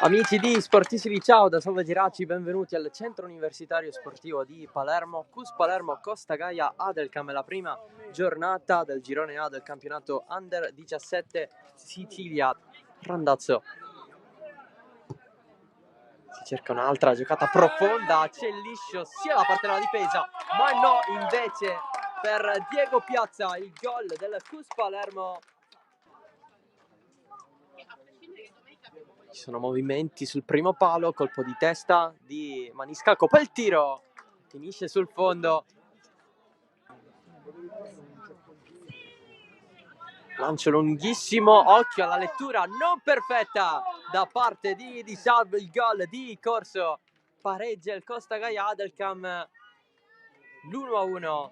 Amici di Sportissimi, ciao da Salvo Giracci, benvenuti al Centro Universitario Sportivo di Palermo. CUS Palermo Costa Gaia Adelcam è la prima giornata del girone A del campionato Under 17 Sicilia. Randazzo. Si cerca un'altra giocata profonda, c'è liscio sia la parte della difesa, ma no, invece per Diego Piazza il gol del CUS Palermo. Ci sono movimenti sul primo palo, colpo di testa di Maniscalco, poi il tiro finisce sul fondo. Lancio lunghissimo, occhio alla lettura non perfetta da parte di Salvo, il gol di Corso pareggia il Costa Gaia Adelcam l'1-1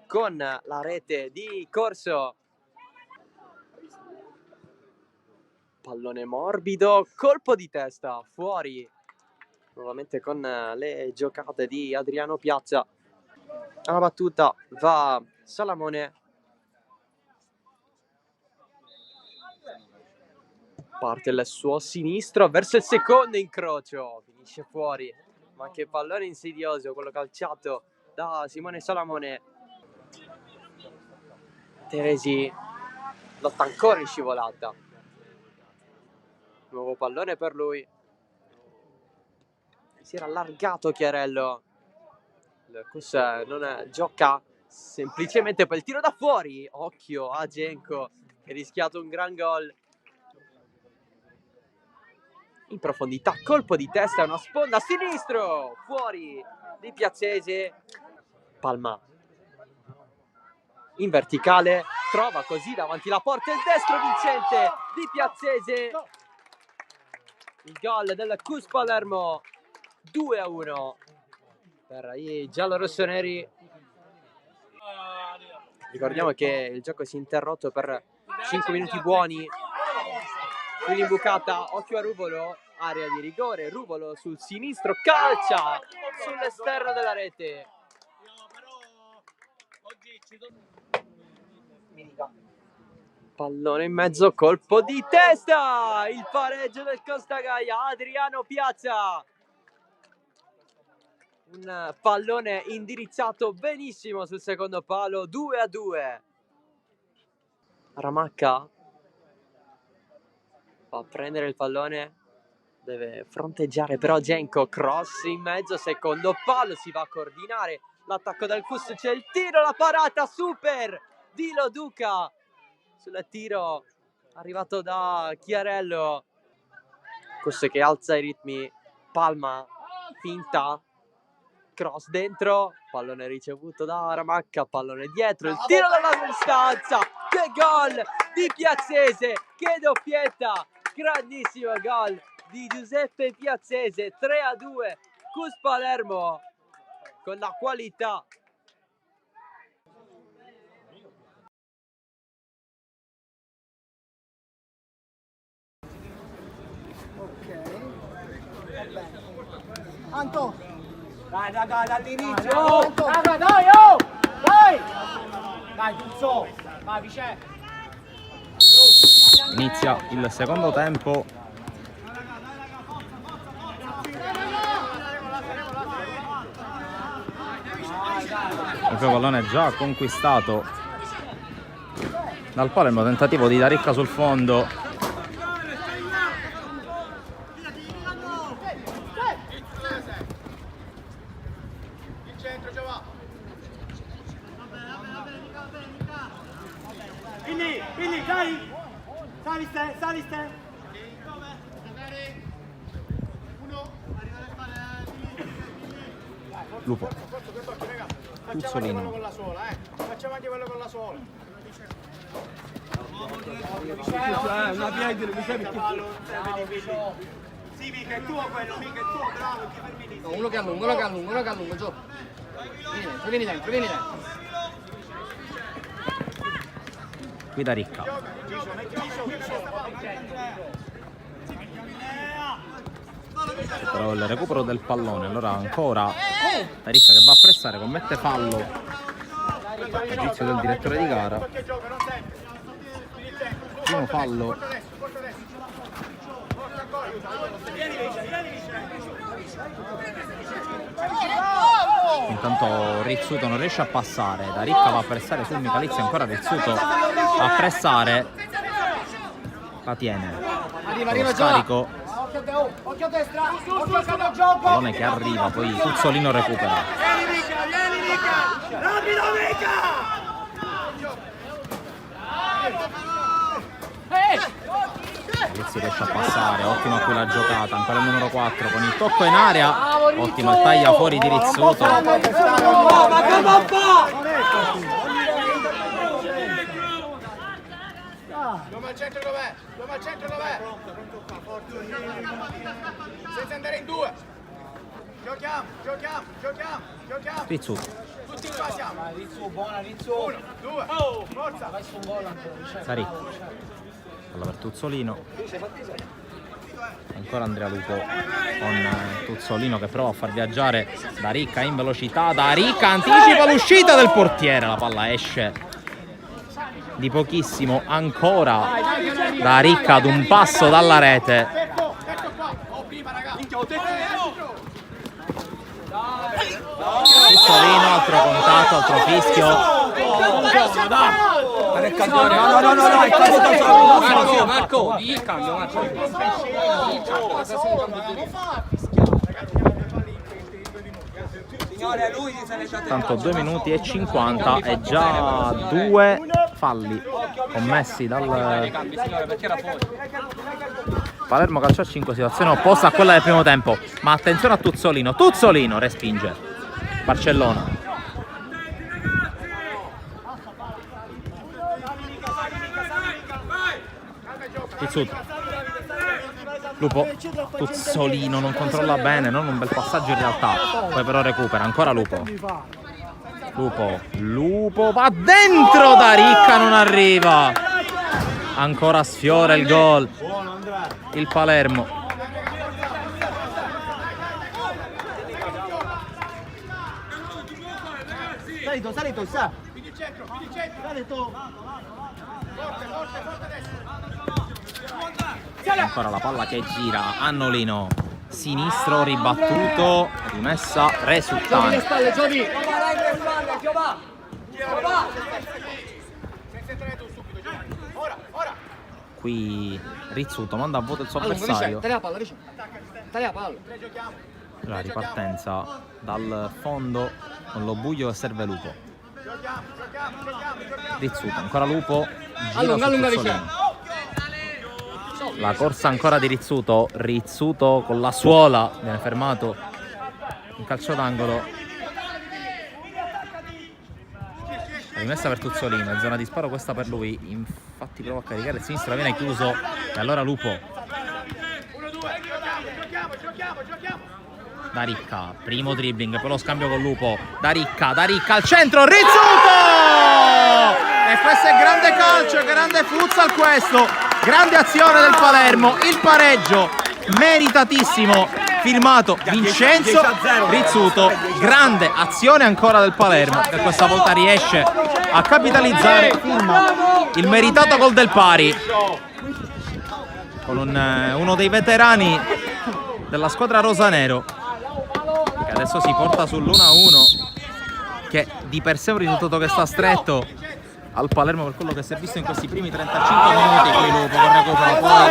con la rete di Corso. Pallone morbido, colpo di testa, fuori, nuovamente con le giocate di Adriano Piazza. Alla battuta va Salamone. Parte il suo sinistro verso il secondo incrocio, finisce fuori, ma che pallone insidioso quello calciato da Simone Salamone. Teresi lotta ancora in scivolata. Nuovo pallone per lui. Si era allargato Chiarello. Il CUS non gioca semplicemente per il tiro da fuori. Occhio a Genco che ha rischiato un gran gol. In profondità, colpo di testa, una sponda a sinistro, fuori di Piazzese. Palma in verticale, trova così davanti la porta il destro vincente di Piazzese. Il gol del CUS Palermo, 2-1 per i giallorossoneri. Ricordiamo che il gioco si è interrotto per 5 minuti buoni. Qui l'imbucata, occhio a Ruvolo, area di rigore, Ruvolo sul sinistro, calcia sull'esterno della rete. Pallone in mezzo, colpo di testa, il pareggio del Costa Gaia, Adriano Piazza. Un pallone indirizzato benissimo sul secondo palo, 2-2. Ramacca va a prendere il pallone, deve fronteggiare però Genco, cross in mezzo, secondo palo, si va a coordinare l'attacco del CUS, c'è il tiro, la parata super di Loduca sul tiro arrivato da Chiarello. CUS che alza i ritmi, Palma, finta, cross dentro, pallone ricevuto da Ramacca, pallone dietro, il tiro dalla distanza, che gol di Piazzese, che doppietta, grandissimo gol di Giuseppe Piazzese, 3-2, CUS Palermo con la qualità. Anto! Dai raga, dall'inizio! Raga, dai, oh! Dai! Dai, Tuzzo! Vai, Vicè! Inizia il secondo tempo. Il pallone già conquistato dal Palermo, tentativo di Daricca sul fondo. Quindi, dai! Saliste! Lupo. Puzzolino. Facciamo anche quello con la sola. Una piede, Sì, mica è tuo quello, mica è tuo, bravo, ti fermi lì. uno che allunga, Gio. Vieni dentro. Qui Daricca. Però il recupero del pallone, allora ancora Daricca che va a pressare, commette fallo. Giudizio del direttore di gara. Primo fallo Intanto Rizzuto non riesce a passare, Da Ricca va a pressare sul Michalizzi, ancora Rizzuto a pressare, la tiene, lo scarico, Occhio a destra, occhio a campo gioco. pallone che arriva, poi Tuzzolino recupera. Vieni Mica! Rapido Mica! Michalizzi riesce a passare, ottima qui la giocata, ancora il numero 4 con il tocco in area, ottima il taglia fuori di Rizzuto. Dove al centro dov'è? Dove al centro dov'è? Senza andare in due. Giochiamo. Rizzuto, Tutti qua siamo. Rizzu, buona Rizzu. 1, 2, forza. Vai su un gol ancora. Da Ricca, palla per Tuzzolino. Ancora Andrea Lupo con Tuzzolino che prova a far viaggiare Da Ricca in velocità. Da Ricca anticipa l'uscita del portiere, la palla esce di pochissimo, ancora Da Ricca ad un passo dalla rete. Tuzzolino, altro contatto, altro fischio. Marco, il cambio, Marco. Tanto 2 minuti e 50 e già 2 falli commessi dal Palermo Calcio a 5, situazione opposta a quella del primo tempo, ma attenzione a Tuzzolino, Tuzzolino respinge Barcellona. Rizzuto, Lupo, Tuzzolino non controlla bene, non un bel passaggio in realtà, poi però recupera, ancora Lupo, Lupo va dentro, Da Ricca non arriva, ancora sfiora il gol il Palermo. Salito, sa. Salito. Ancora la palla che gira, Annolino, sinistro ribattuto, rimessa Resultante. Qui Rizzuto manda a vuoto il suo avversario. Taglia la palla. La ripartenza dal fondo con lo buio che serve Lupo. Rizzuto, ancora Lupo, gira su Tuzzolino. La corsa ancora di Rizzuto, Rizzuto con la suola, viene fermato in calcio d'angolo. Rimessa per Tuzzolino, in zona di sparo questa per lui, infatti prova a caricare il sinistro, viene chiuso e allora Lupo. Da Ricca, primo dribbling, poi lo scambio con Lupo. Da Ricca al centro, Rizzuto! E questo è grande calcio, grande futsal questo, grande azione del Palermo, il pareggio meritatissimo, firmato Vincenzo Rizzuto, grande azione ancora del Palermo che questa volta riesce a capitalizzare il meritato gol del pari con uno dei veterani della squadra rosanero che adesso si porta sull'1-1, che di per sé è un risultato che sta stretto al Palermo per quello che si è visto in questi primi 35 minuti. Qui Lupo con recupero, poi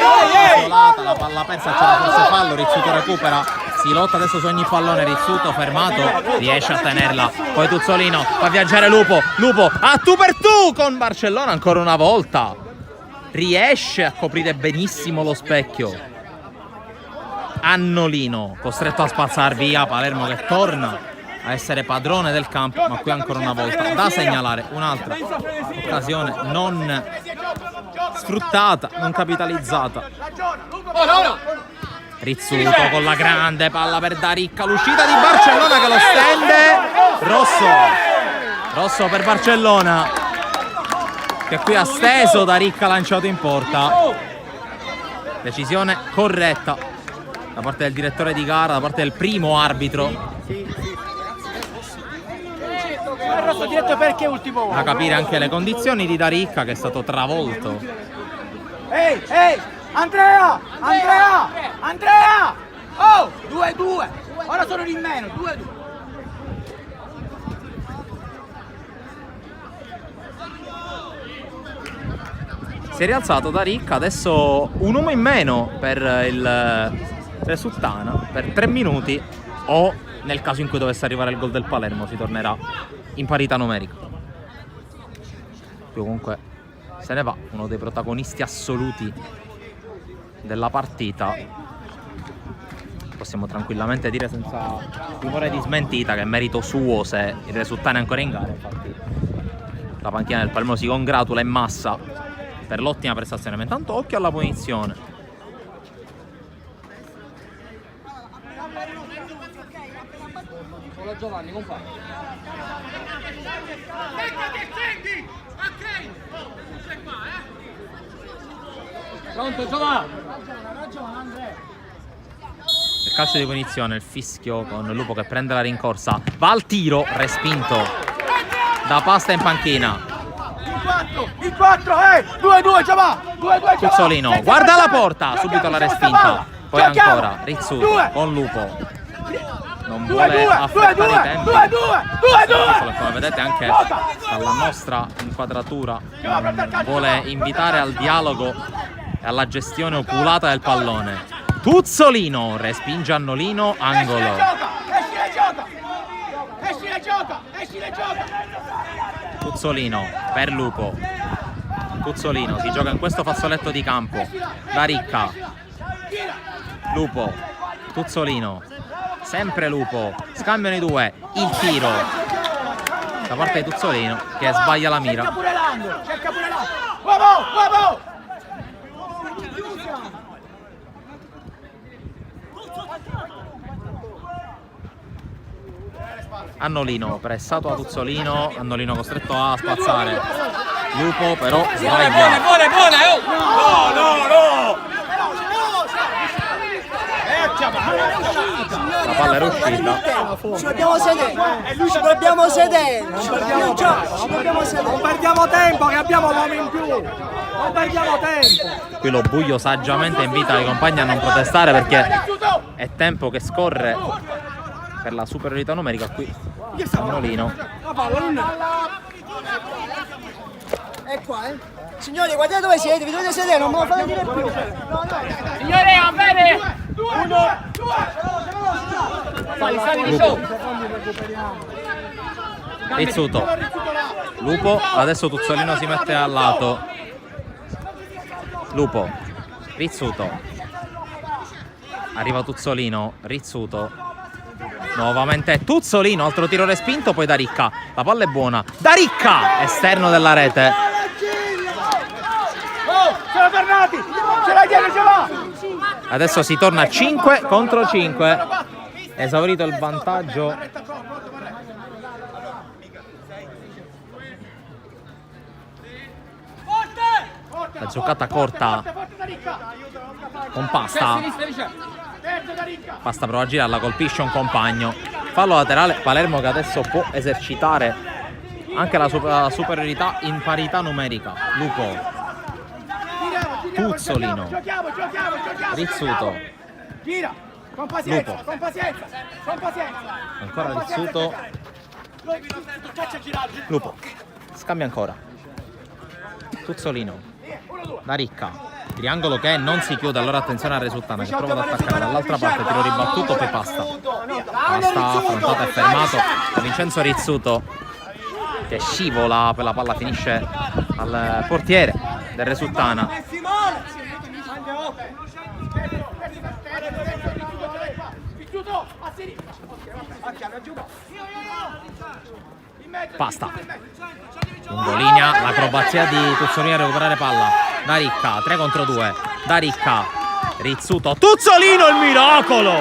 isolata, la palla persa, c'era forse fallo, Rizzuto recupera, si lotta adesso su ogni pallone, Rizzuto fermato, riesce a tenerla, poi Tuzzolino fa viaggiare Lupo a tu per tu con Barcellona ancora una volta, riesce a coprire benissimo lo specchio. Annolino costretto a spazzar via, Palermo che torna a essere padrone del campo, ma qui ancora una volta da segnalare un'altra occasione non sfruttata, non capitalizzata. Rizzuto con la grande palla per Da Ricca, l'uscita di Barcellona che lo stende, rosso per Barcellona che qui ha steso, Da Ricca lanciato in porta. Decisione corretta da parte del direttore di gara, da parte del primo arbitro. Da capire anche le condizioni di Da Ricca che è stato travolto. Andrea! Andrea! Andrea! Oh! 2-2! Ora sono di meno, 2-2. Si è rialzato da Ricca, adesso un uomo in meno per il Resuttana, per 3 minuti, o nel caso in cui dovesse arrivare il gol del Palermo si tornerà in parità numerica. Comunque se ne va uno dei protagonisti assoluti della partita. Possiamo tranquillamente dire senza timore di smentita che è merito suo se il Resuttana è ancora in gara. Infatti la panchina del Palermo si congratula in massa per l'ottima prestazione, ma intanto occhio alla punizione. Solo Giovanni, compagno. Pronto Giovanni? Il calcio di punizione, il fischio con Lupo che prende la rincorsa, va al tiro, respinto da Pasta in panchina. Il 4, 2-2, già va! 2-2, Cuzzolino, guarda la porta, subito la respinta. Poi ancora, Rizzuto con Lupo. Non vuole affrettare i tempi. 2-2! Come vedete anche dalla nostra inquadratura vuole invitare al dialogo e alla gestione oculata del pallone. Tuzzolino, respinge Annolino, angolo. Esci le gioca! Tuzzolino per Lupo. Tuzzolino si gioca in questo fazzoletto di campo. Da Ricca. Lupo. Tuzzolino. Sempre Lupo. Scambiano i due. Il tiro da parte di Tuzzolino che sbaglia la mira. Cerca pure Lando. Uomo! Annolino pressato a Tuzzolino. Annolino costretto a spazzare. Lupo però sbaglia. No! La palla era uscita. Ci dobbiamo sedere. Non perdiamo tempo, che abbiamo l'uomo in più. Non perdiamo tempo. Qui lo Buio saggiamente invita i compagni a non protestare perché è tempo che scorre per la superiorità numerica. Qui Annolino. È qua, Signori, guardate dove siete, vi dovete sedere, non me lo fate dire più. Signore, va bene! Rizzuto. Lupo, adesso Tuzzolino si mette al lato. Lupo. Rizzuto. Arriva Tuzzolino, Rizzuto. Nuovamente Tuzzolino, altro tiro respinto, poi da Ricca. La palla è buona. Da Ricca, esterno della rete. Sono tornati! Ce l'hai dietro, ce l'ha! Adesso si torna a 5 contro 5. Esaurito il vantaggio. La giocata corta con Pasta. Pasta prova a girarla, colpisce un compagno. Fallo laterale, Palermo che adesso può esercitare anche la superiorità in parità numerica. Lupo. Tuzzolino. Rizzuto. Gira! Con pazienza, Lupo. con pazienza! Ancora Rizzuto. Lupo. Scambia ancora. Tuzzolino. Da Ricca. Triangolo che non si chiude, allora attenzione al Resuttana che prova ad attaccare dall'altra parte, tiro ribattuto, poi Pasta. Pasta affrontato e fermato da Vincenzo Rizzuto che scivola per la palla, finisce al portiere del Resuttana. Pasta. Lungolinea, l'acrobazia di Tuzzolino a recuperare palla. Da Ricca, 3 contro 2. Da Ricca, Rizzuto. Tuzzolino, il miracolo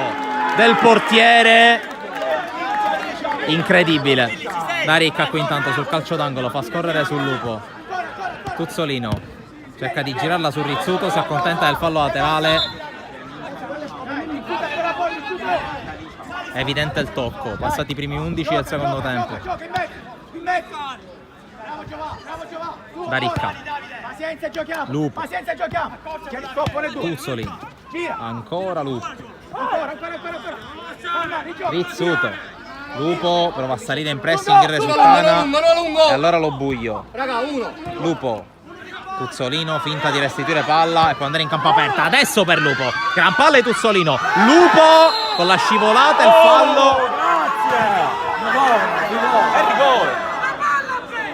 del portiere. Incredibile. Da Ricca qui intanto sul calcio d'angolo fa scorrere sul Lupo. Tuzzolino cerca di girarla su Rizzuto, si accontenta del fallo laterale. È evidente il tocco, passati i primi 11 del secondo tempo. Da Ricca. Pazienza, giochiamo. Lupo. Pazienza, giochiamo. Tuzzoli. Gira. Ancora Lupo. Ancora. Rizzuto. Lupo prova a salire in pressing in Resultana. E allora lo buio. Raga, 1. Lupo. Tuzzolino finta di restituire palla e può andare in campo aperta. Adesso per Lupo. Gran palla di Tuzzolino. Lupo con la scivolata e il fallo.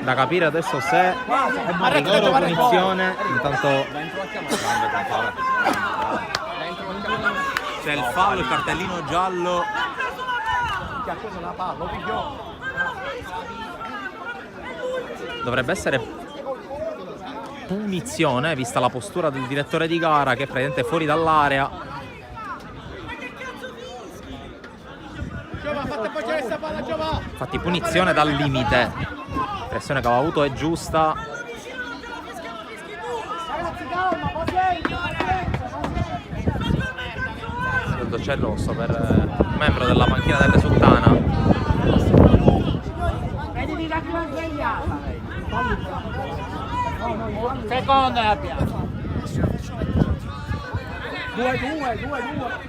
Da capire adesso se è rigore o punizione. Intanto c'è il fallo, il cartellino giallo. Dovrebbe essere punizione vista la postura del direttore di gara che è praticamente fuori dall'area. Infatti punizione dal limite. La pressione che aveva avuto è giusta. C'è il rosso per un membro della panchina del Resultana. Seconda abbiamo. 2-2.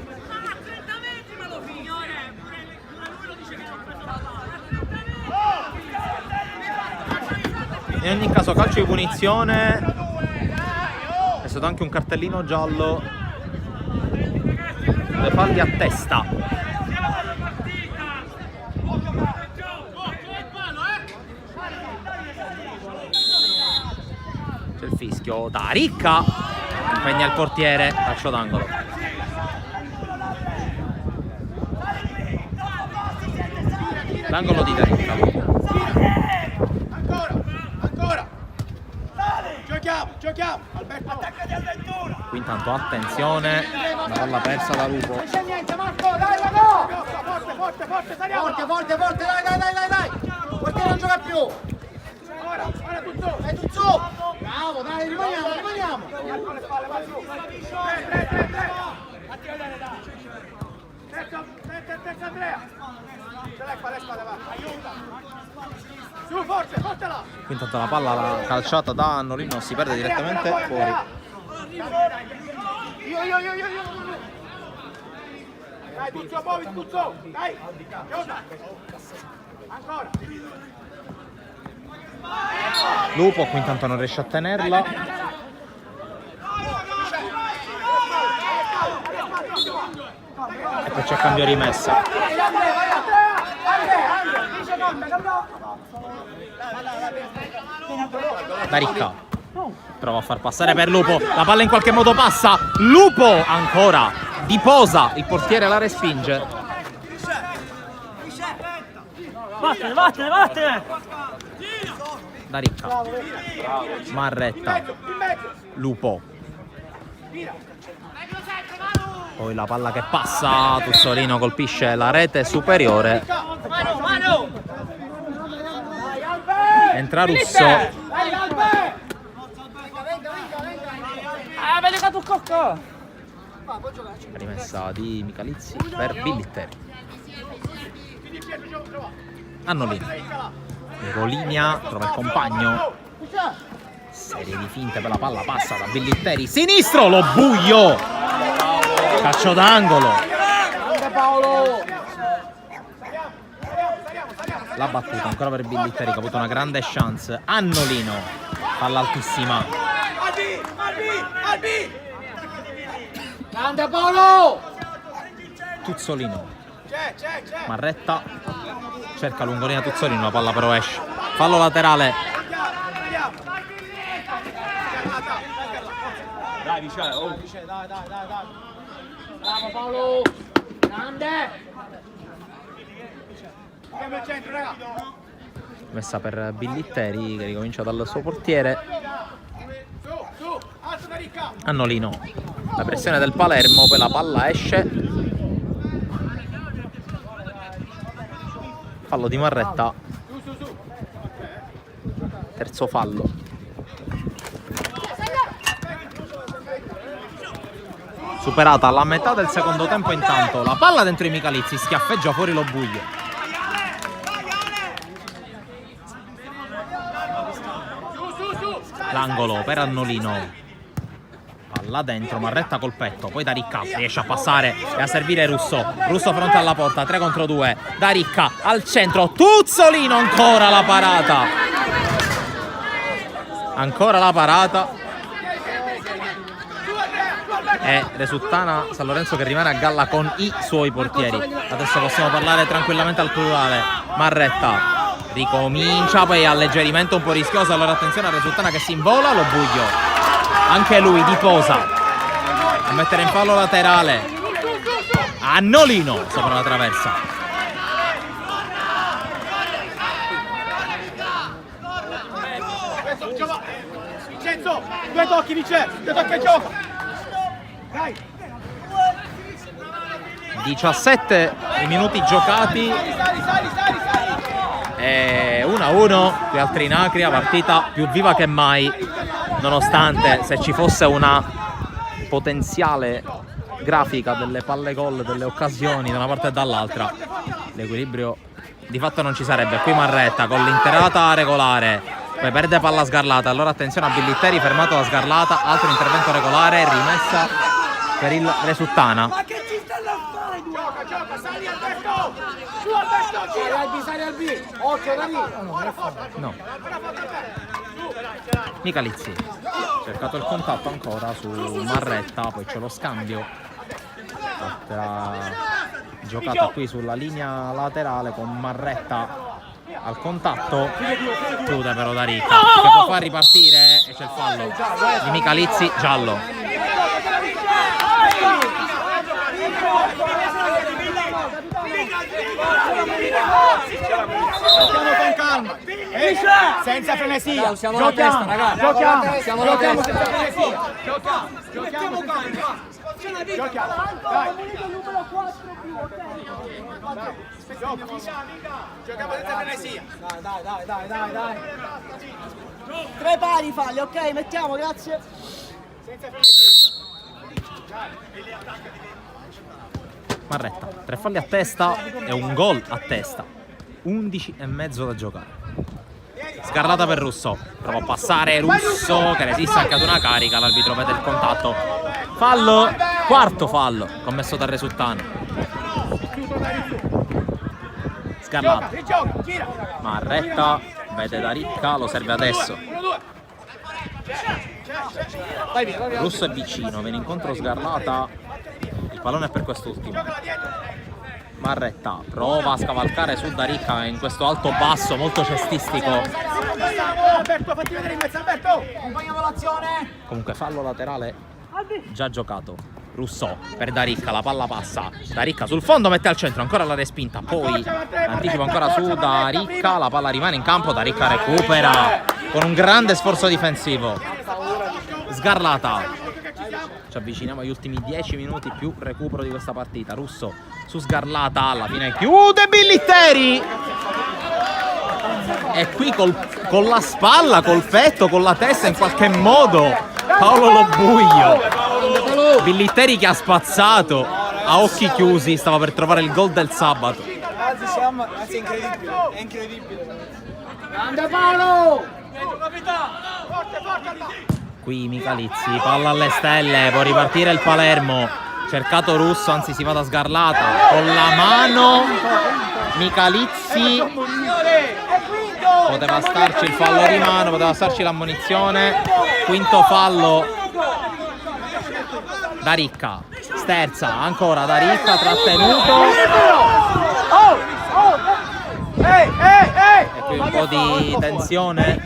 In ogni caso calcio di punizione. È stato anche un cartellino giallo. Due falli a testa. C'è il fischio da Ricca. Impegna il portiere. Calcio d'angolo. L'angolo di Ricca. Ancora. Giochiamo. Alberto, attaccati al 21. Qui intanto attenzione. La palla persa da Lupo. Non c'è niente, Marco, dai, forte, saliamo. Forte, dai. Perché non gioca più? Ora tutto. È tu su. Bravo, dai, rimaniamo. Con le spalle, vai su. 3. Fatti vedere, dai. Terzo Andrea. Ce l'hai qua le spalle, va. Aiuta. Su, forte là. Qui intanto la palla calciata da Annolino si perde direttamente fuori. Io. Dai, Tuzzo, dai. Aiuta. Ancora. Lupo qui intanto non riesce a tenerla. E poi c'è cambio rimessa. Da Ricca prova a far passare per Lupo. La palla in qualche modo passa. Lupo ancora di posa. Il portiere la respinge. Vattene. Da Ricca. Marretta. Lupo. Poi la palla che passa. Tuzzolino colpisce la rete superiore. Entra Russo. Rimessa di Michalizzi per Billitteri. Annolino. Linea, trova il compagno. Serie di finte per la palla, passa da Billitteri. Sinistro, lo buio. Calcio d'angolo. La battuta ancora per Billitteri che ha avuto una grande chance. Annolino, palla altissima. Grande Paolo! Tuzzolino. Marretta cerca lungolina Tuzzolino, la palla però esce. Fallo laterale. Dai, vicino, dai. Bravo Paolo! Grande! Andiamo al centro, raga! Messa per Billitteri che ricomincia dal suo portiere. Su, alzo da Ricca! Annolino. La pressione del Palermo, poi la palla esce. Fallo di Marretta. Su. Terzo fallo. Superata la metà del secondo tempo intanto. La palla dentro i Michalizzi, schiaffeggia fuori lo buio. l'angolo per Annolino. Palla dentro, Marretta col petto, poi da Ricca riesce a passare e a servire Russo. Russo fronte alla porta, 3 contro 2. Da Ricca al centro, Tuzzolino, ancora la parata. Ancora la parata. E Resuttana San Lorenzo che rimane a galla con i suoi portieri. Adesso possiamo parlare tranquillamente al plurale. Marretta ricomincia, poi alleggerimento un po' rischioso. Allora attenzione a Resuttana che si invola, lo Buglio. Anche lui di posa a mettere in fallo laterale. Annolino sopra la traversa. Vincenzo, 2 tocchi Vincenzo, 2 tocchi al gioco. Dai. 17 i minuti giocati e 1-1 qui al Trinacria, partita più viva che mai, nonostante se ci fosse una potenziale grafica delle palle gol, delle occasioni da una parte e dall'altra, l'equilibrio di fatto non ci sarebbe. Qui Marretta con l'interata regolare, poi perde palla Sgarlata, allora attenzione a Billitteri, fermato da Sgarlata, altro intervento regolare, rimessa per il Resuttana. Ma che ci stanno a fare? Gioca, sali Alberto! Su Alberto, sali al B, occhio da lì. No. Michalizzi, cercato il contatto ancora su Marretta, poi c'è lo scambio. Altra giocata qui sulla linea laterale con Marretta al contatto, chiude però da Ricca che può far ripartire e c'è il fallo di Michalizzi, giallo. Giochiamo con calma, senza frenesia. Siamo alla testa, ragazzi. Giochiamo, Siamo alla testa. senza frenesia. Giochiamo calma. Giochiamo, dai. Giochiamo senza frenesia. Dai. 3 pari falli, ok? Mettiamo, grazie. Senza frenesia. Marretta, 3 falli a testa e un gol a testa, 11,5 da giocare. Sgarlata per Russo, prova a passare Russo che resiste anche ad una carica, l'arbitro vede il contatto, fallo, quarto fallo commesso da Resuttana. Sgarlata, Marretta vede da Ricca, lo serve adesso. Russo è vicino, viene incontro Sgarlata, il pallone è per quest'ultimo. Marretta prova a scavalcare su da Ricca in questo alto basso molto cestistico. Alberto, fatti vedere in mezzo, Alberto. Accompagniamo l'azione. Comunque fallo laterale già giocato. Russo per Da Ricca, la palla passa. Da Ricca sul fondo, mette al centro, ancora la respinta. Poi anticipa ancora su Da Ricca, la palla rimane in campo. Da Ricca recupera con un grande sforzo difensivo. Sgarlata. Ci avviciniamo agli ultimi 10 minuti più recupero di questa partita. Russo su Sgarlata, alla fine chiude Billitteri. E qui con la spalla, col petto, con la testa in qualche modo Paolo Lo Buglio. Billitteri che ha spazzato a occhi chiusi, stava per trovare il gol del sabato. Anzi, è incredibile. Grande Paolo! Qui Michalizzi, palla alle stelle, può ripartire il Palermo. Cercato Russo, anzi si va da Sgarlata con la mano. Michalizzi, poteva starci il fallo di mano, poteva starci l'ammonizione. Quinto fallo. Da Ricca, sterza ancora Da Ricca, trattenuto. E qui un po' di tensione.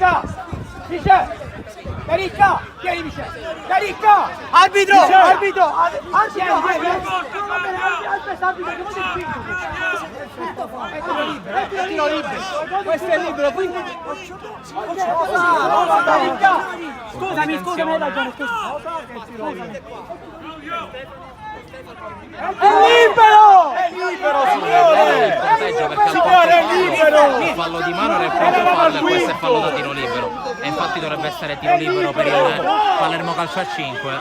Ricca, vieni Michele! Ricca! Arbitro! Tiro libero! Questo è libero, quindi... Scusami, hai ragione, È libero! Signore, è libero! Il fallo di mano era il primo fallo e questo è fallo da tiro libero. E infatti dovrebbe essere tiro libero per il Palermo Calcio a 5.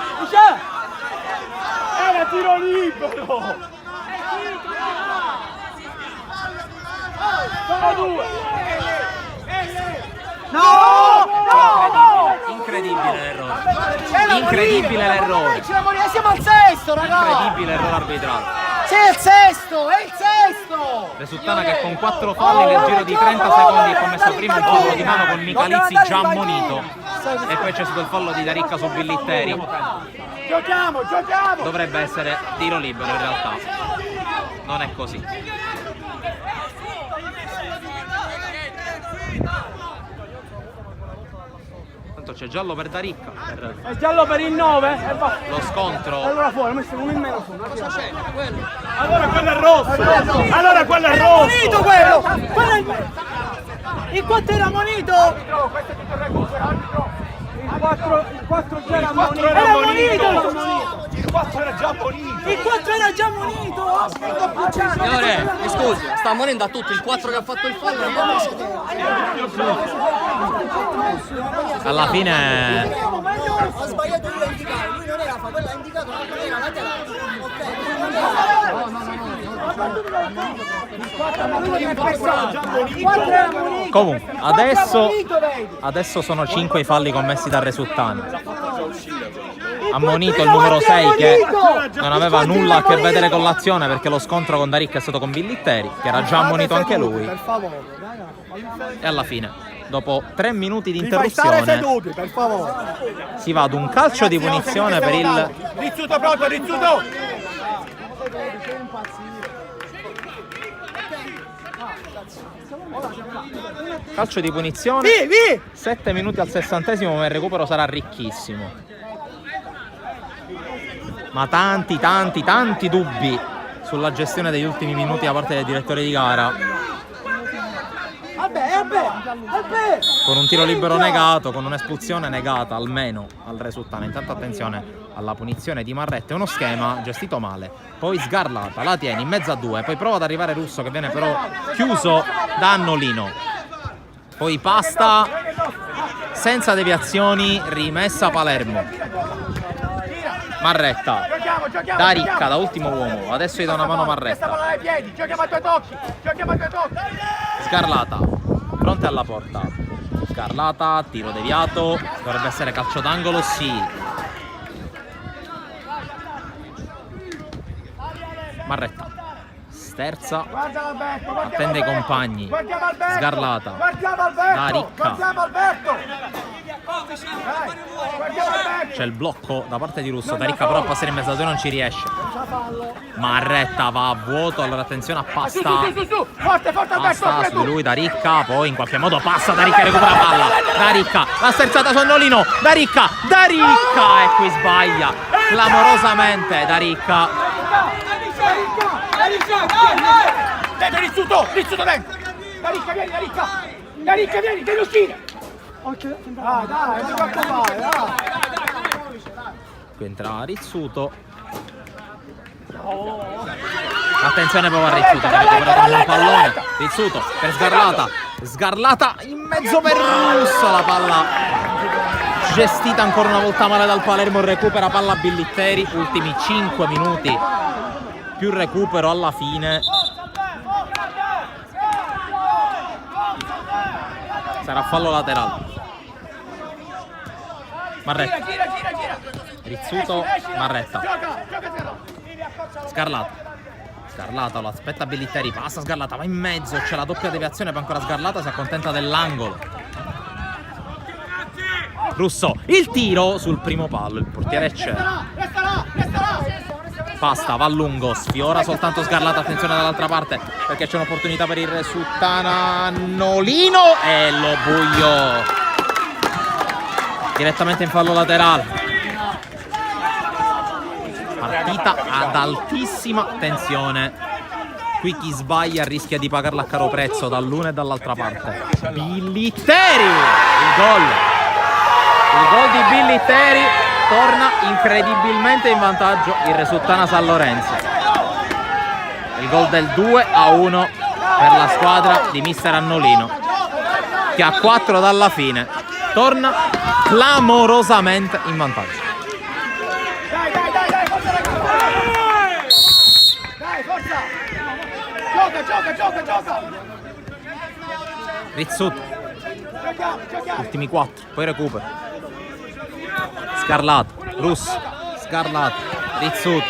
Era tiro libero! Sono 2! No! Incredibile. incredibile l'errore. Siamo al sesto, ragazzi. Incredibile errore arbitrale. Sì, è il sesto, è il sesto. Resultana che con 4 falli nel giro di 30 secondi ha commesso prima il fallo di mano con Michalizzi già ammonito e poi c'è stato il fallo di Daricca su Billitteri. Giochiamo! Dovrebbe essere tiro libero in realtà, non è così. Tanto c'è giallo per Daricca. È giallo per il 9? Lo scontro. Allora fuori, ho messo uno in meno. Cosa c'è? Allora quello è rosso! Allora quello è rosso! Monito quello! Il 4 era monito! Il 4 era monito! Il 4 era già monito! Il 4 era già monito! Signore, mi scusi, sta ammonendo a tutti il 4 che ha fatto il fallo. Alla fine Ho sbagliato io a indicare, lui non era fa, quello ha indicato, non era laterale. comunque adesso sono 5 i falli commessi da Resultana. Ammonito il numero 6 che non aveva nulla a che vedere con l'azione perché lo scontro con Daricca è stato con Billitteri, che era già ammonito anche lui. E alla fine, dopo 3 minuti di interruzione, per favore. si va ad un calcio di punizione per il... Rizzuto pronto, Rizzuto! Calcio di punizione, 7 minuti al 60esimo, ma il recupero sarà ricchissimo. Ma tanti dubbi sulla gestione degli ultimi minuti da parte del direttore di gara. Con un tiro libero negato, con un'espulsione negata almeno al Resultana. Intanto attenzione alla punizione di Marretta, è uno schema gestito male. Poi Sgarlata, la tiene in mezzo a 2, poi prova ad arrivare Russo che viene però chiuso da Annolino. Poi Pasta senza deviazioni, rimessa Palermo. Marretta, Daricca da ultimo uomo, adesso gli dà una mano Marretta. Sgarlata, fronte alla porta. Sgarlata, tiro deviato, dovrebbe essere calcio d'angolo, sì. Marretta, sterza, attende i compagni. Sgarlata, Daricca. C'è il blocco da parte di Russo. Daricca però a passare in mezzo a 2 non ci riesce. Marretta va a vuoto, allora attenzione a Pasta. Pasta su di lui Daricca, poi in qualche modo passa Daricca e recupera la palla. Daricca, la sterzata su Annolino. Daricca e qui sbaglia clamorosamente Daricca. Dentro Rizzuto dentro! Daricca vieni, devi uscire! Dai, non preoccupare, dai! Qui entra Rizzuto. Attenzione proprio a Rizzuto che ha recuperato un pallone. Rizzuto per Sgarlata. Sgarlata in mezzo per Russo. La palla gestita ancora una volta male dal Palermo. Recupera palla Billitteri. Ultimi 5 minuti più recupero alla fine. Sarà fallo laterale. Marretta, Rizzuto, Marretta, Sgarlata lo aspetta Billitteri, passa Sgarlata, va in mezzo, c'è la doppia deviazione, poi ancora Sgarlata si accontenta dell'angolo. Russo, il tiro sul primo palo, il portiere c'è. Pasta, va a lungo, sfiora soltanto Sgarlata, attenzione dall'altra parte perché c'è un'opportunità per il Resultana. Nolino e lo buio direttamente in fallo laterale. Partita ad altissima tensione. Qui chi sbaglia rischia di pagarla a caro prezzo dall'una e dall'altra parte. Billitteri, il gol di Billitteri torna incredibilmente in vantaggio il Resultana San Lorenzo. Il gol del 2-1 per la squadra di mister Annolino, che a 4 dalla fine torna clamorosamente in vantaggio. Gioca! Rizzuto, ultimi 4, poi recupero. Sgarlata, Russo, Scarlato, Rizzuto.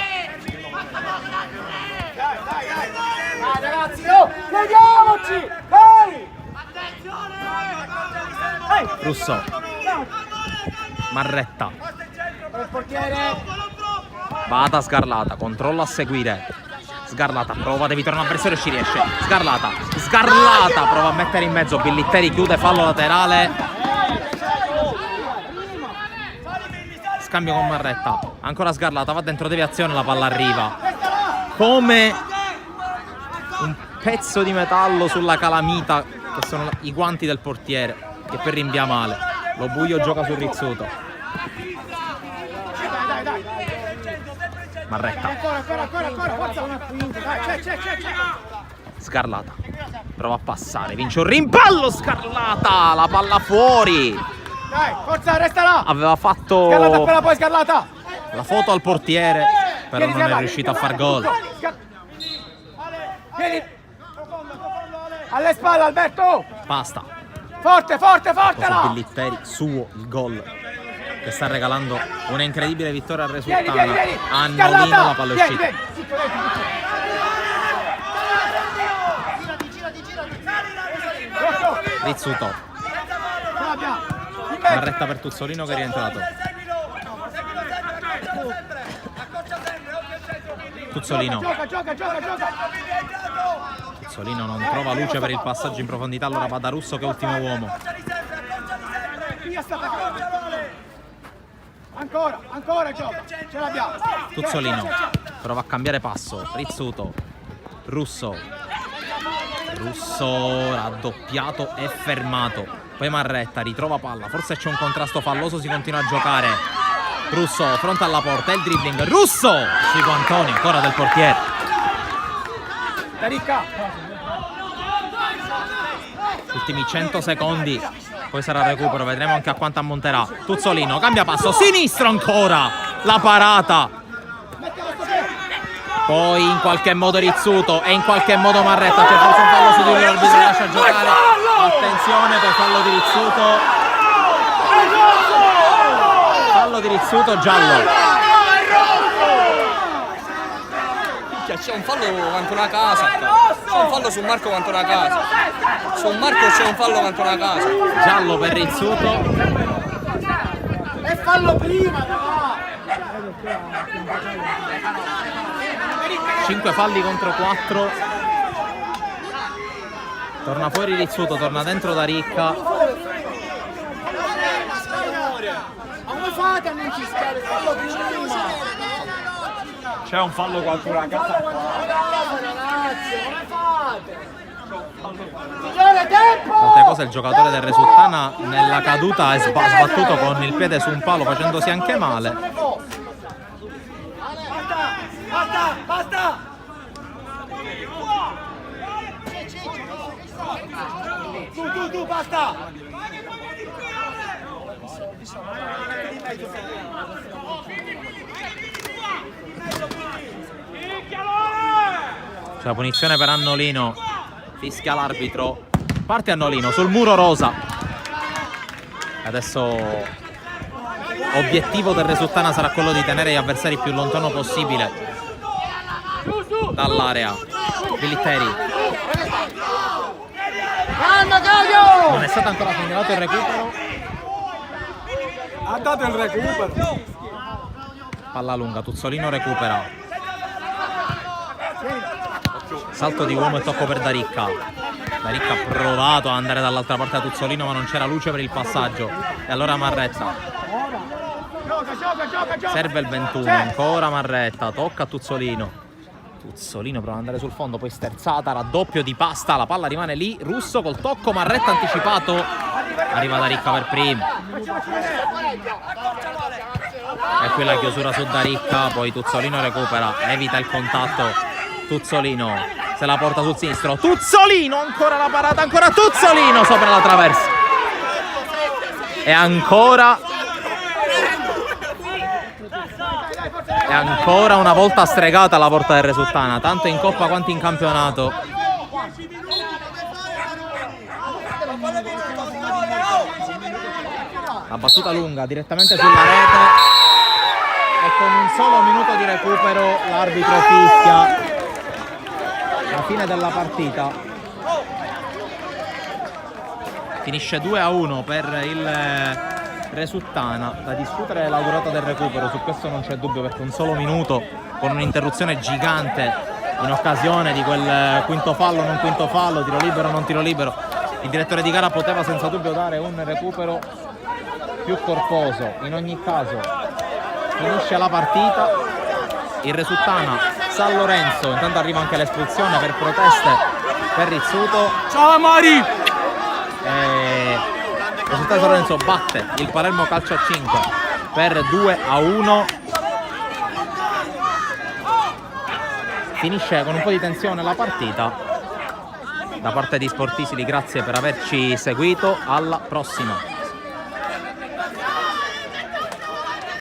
Dai ragazzi, oh, vediamoci! Dai! Russo, Marretta, Il portiere! Bata Scarlata, controlla a seguire. Sgarlata, prova, devi tornare avversario, ci riesce. Sgarlata, prova a mettere in mezzo. Billitteri chiude, fallo laterale. Scambio con Marretta. Ancora Sgarlata, va dentro deviazione, la palla arriva. Come un pezzo di metallo sulla calamita, che sono i guanti del portiere, che per rinvia male. Lo Buio gioca su Rizzuto. Marretta. Scarlata prova a passare, vince un rimpallo. Scarlata, la palla fuori. Dai, forza, resta là. Aveva fatto Scarlata, appena poi Scarlata. la foto al portiere, però non è riuscito a far gol. Vieni. Alle spalle, Alberto. Basta. Forte, forte, forte là. Billitteri, suo il gol che sta regalando una incredibile vittoria al Resultana. Vieni. A Nolino la palla è uscita. Vieni. Rizzuto. Marretta per Tuzzolino che è rientrato. Tuzzolino. Gioca. Tuzzolino non trova luce per il passaggio in profondità, allora va da Russo che è ultimo uomo. Ancora gioca. Ce l'abbiamo. Tuzzolino prova a cambiare passo. Rizzuto. Russo raddoppiato e fermato. Poi Marretta ritrova palla, forse c'è un contrasto falloso, si continua a giocare. Russo fronte alla porta, il dribbling. Russo! Figo Antonio, ancora del portiere. Ricca. Ultimi 100 secondi, poi sarà recupero, vedremo anche a quanto ammonterà. Tuzzolino cambia passo, sinistro ancora, la parata. Poi in qualche modo Rizzuto e in qualche modo Marretta. C'è forse un fallo su di lui, l'arbitro lascia giocare. Attenzione per fallo di Rizzuto. Fallo di Rizzuto, giallo. C'è un fallo quanto una casa. C'è un fallo su Marco quanto una casa. Su Marco c'è un fallo quanto una casa. Giallo per Rizzuto. E fallo prima. 5 falli contro 4. Torna fuori Rizzuto, torna dentro da Ricca. Ma come fate a non fischiare il fallo prima? C'è un fallo quanto una casa. Signore, tempo! Tante cose il giocatore del Resultana nella caduta è sbattuto con il piede su un palo, facendosi anche male. Basta! Tu, basta! C'è la punizione per Annolino. Fischia l'arbitro. Parte Annolino sul muro rosa. Adesso obiettivo del Resultana sarà quello di tenere gli avversari più lontano possibile dall'area. Billitteri. Non è stato ancora segnalato il recupero. Ha dato il recupero. Palla lunga, Tuzzolino recupera. Salto di uomo e tocco per Daricca. Daricca ha provato ad andare dall'altra parte a Tuzzolino, ma non c'era luce per il passaggio. E allora Marretta. Gioca. Serve il 21, ancora Marretta, tocca a Tuzzolino. Tuzzolino prova ad andare sul fondo, poi sterzata, raddoppio di Pasta, la palla rimane lì. Russo col tocco, Marretta anticipato. Arriva Daricca per primo. E qui la chiusura su Daricca, poi Tuzzolino recupera, evita il contatto. Tuzzolino se la porta sul sinistro. Tuzzolino, ancora la parata, ancora Tuzzolino sopra la traversa. E ancora una volta stregata la porta del Resultana, tanto in Coppa quanto in campionato. La battuta lunga direttamente sulla rete. con un solo minuto di recupero l'arbitro fischia la fine della partita. Finisce 2-1 per il Resuttana. Da discutere la durata del recupero, su questo non c'è dubbio, perché un solo minuto con un'interruzione gigante in occasione di quel quinto fallo, non quinto fallo, tiro libero, non tiro libero. Il direttore di gara poteva senza dubbio dare un recupero più corposo. In ogni caso finisce la partita, il Resuttana San Lorenzo, intanto arriva anche l'espulsione per proteste per Rizzuto. Ciao Mari! Il Resuttana San Lorenzo batte il Palermo Calcio a 5 per 2-1. Finisce con un po' di tensione la partita. Da parte di Sportisili, grazie per averci seguito, alla prossima.